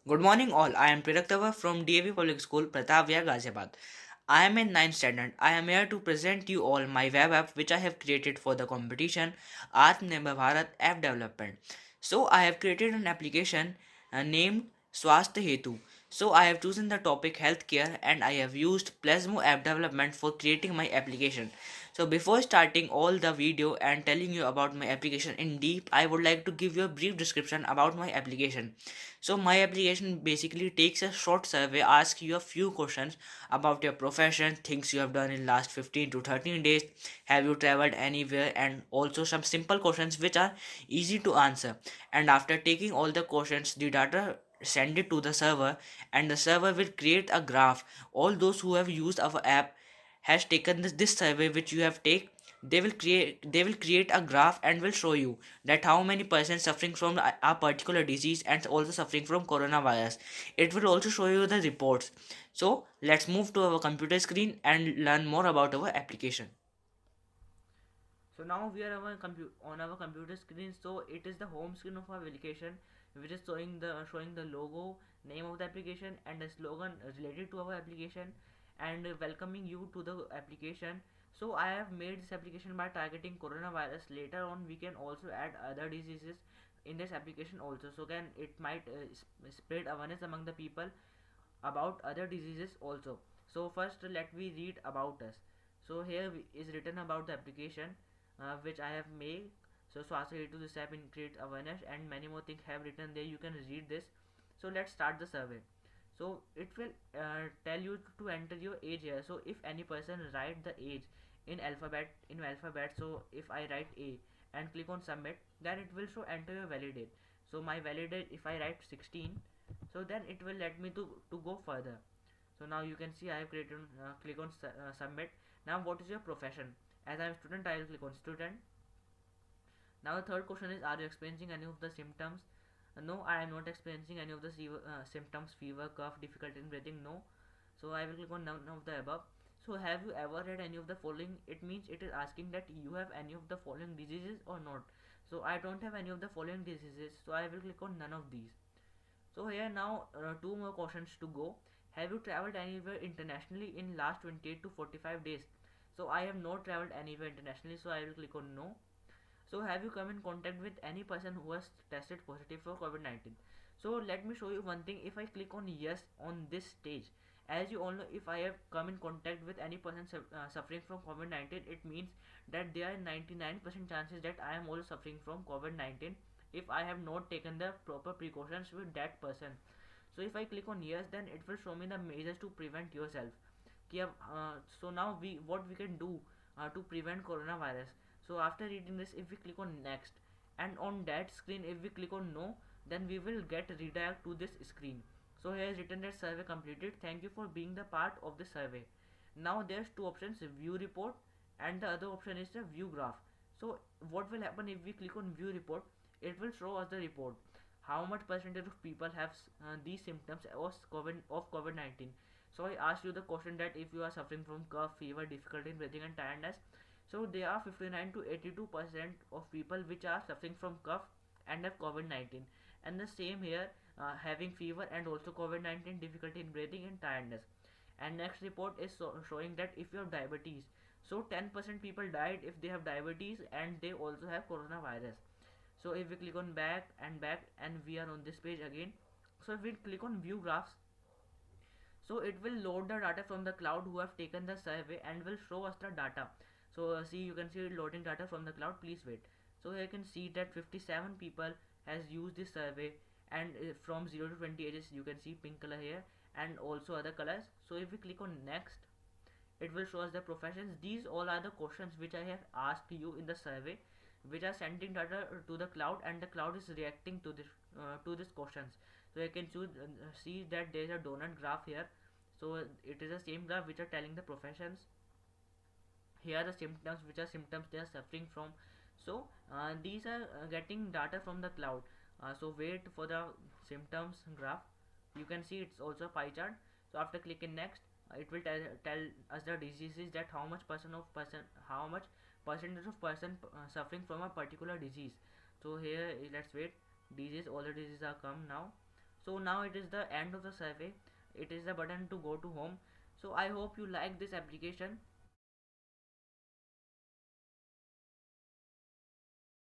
Good morning, all. I am Piraktava from DAV Public School, Pratavya, Ghaziabad. I am in ninth standard. I am here to present you all my web app which I have created for the competition Atmanirbhar Bharat app development. So I have created an application named Swasthya Hetu. So I have chosen the topic healthcare and I have used Plasmo app development for creating my application. So before starting all the video and telling you about my application in deep, I would like to give you a brief description about my application. So my application basically takes a short survey, asks you a few questions about your profession, things you have done in last 15 to 13 days, have you traveled anywhere, and also some simple questions which are easy to answer. And after taking all the questions, the data send it to the server and the server will create a graph. All those who have used our app has taken this survey which you have take, they will create a graph and will show you that how many persons suffering from a particular disease and also suffering from coronavirus. It will also show you the reports. So let's move to our computer screen and learn more about our application. So now we are on our computer screen. So it is the home screen of our application, which is showing the logo, name of the application, and a slogan related to our application, and welcoming you to the application. So I have made this application by targeting coronavirus. Later on, we can also add other diseases in this application also. So can it might spread awareness among the people about other diseases also. So first let me read about us. So here is written about the application which I have made. So Swasthya to this app in create awareness and many more things have written there. You can read this. So let's start the survey. So it will tell you to enter your age here. So if any person write the age in alphabet, so if I write A and click on submit, then it will show enter your valid age. So my valid age, if I write 16, so then it will let me to go further. So now you can see I have created click on submit. Now what is your profession? As I am student, I will click on student. Now the third question is, are you experiencing any of the symptoms? No, I am not experiencing any of the symptoms: fever, cough, difficulty in breathing. No. So I will click on none of the above. So have you ever had any of the following? It means it is asking that you have any of the following diseases or not. So I don't have any of the following diseases, so I will click on none of these. So here now two more questions to go. Have you traveled anywhere internationally in last 28 to 45 days? So I have not traveled anywhere internationally, so I will click on no. So have you come in contact with any person who has tested positive for COVID-19? So let me show you one thing. If I click on yes on this stage, as you all know, if I have come in contact with any person suffering from COVID-19, it means that there are 99% chances that I am also suffering from COVID-19 if I have not taken the proper precautions with that person. So if I click on yes, then it will show me the measures to prevent yourself. So now what we can do to prevent coronavirus. So after reading this, if we click on next, and on that screen if we click on no, then we will get redirect to this screen. So here is written that survey completed, thank you for being the part of the survey. Now there's two options, view report and the other option is the view graph. So what will happen if we click on view report? It will show us the report, how much percentage of people have these symptoms of COVID-19. So I asked you the question that if you are suffering from cough, fever, difficulty in breathing and tiredness, so there are 59 to 82% of people which are suffering from cough and have COVID-19, and the same here, having fever and also COVID-19, difficulty in breathing and tiredness. And next report is showing that if you have diabetes, so 10% people died if they have diabetes and they also have coronavirus. So if we click on back and we are on this page again. So if we click on view graphs, so it will load the data from the cloud who have taken the survey and will show us the data. So see, you can see it loading data from the cloud, please wait. So here you can see that 57 people has used this survey, and from 0 to 20 ages you can see pink color here and also other colors. So if we click on next, it will show us the professions. These all are the questions which I have asked you in the survey, which are sending data to the cloud, and the cloud is reacting to these questions. So you can see that there is a donut graph here. So it is the same graph which are telling the professions. Here are the symptoms, which are symptoms they are suffering from. So these are getting data from the cloud. So wait for the symptoms graph. You can see it's also a pie chart. So after clicking next, it will tell us the diseases, that how much percentage of person suffering from a particular disease. So here let's wait, disease, all the diseases are come now. So now it is the end of the survey. It is the button to go to home. So I hope you like this application.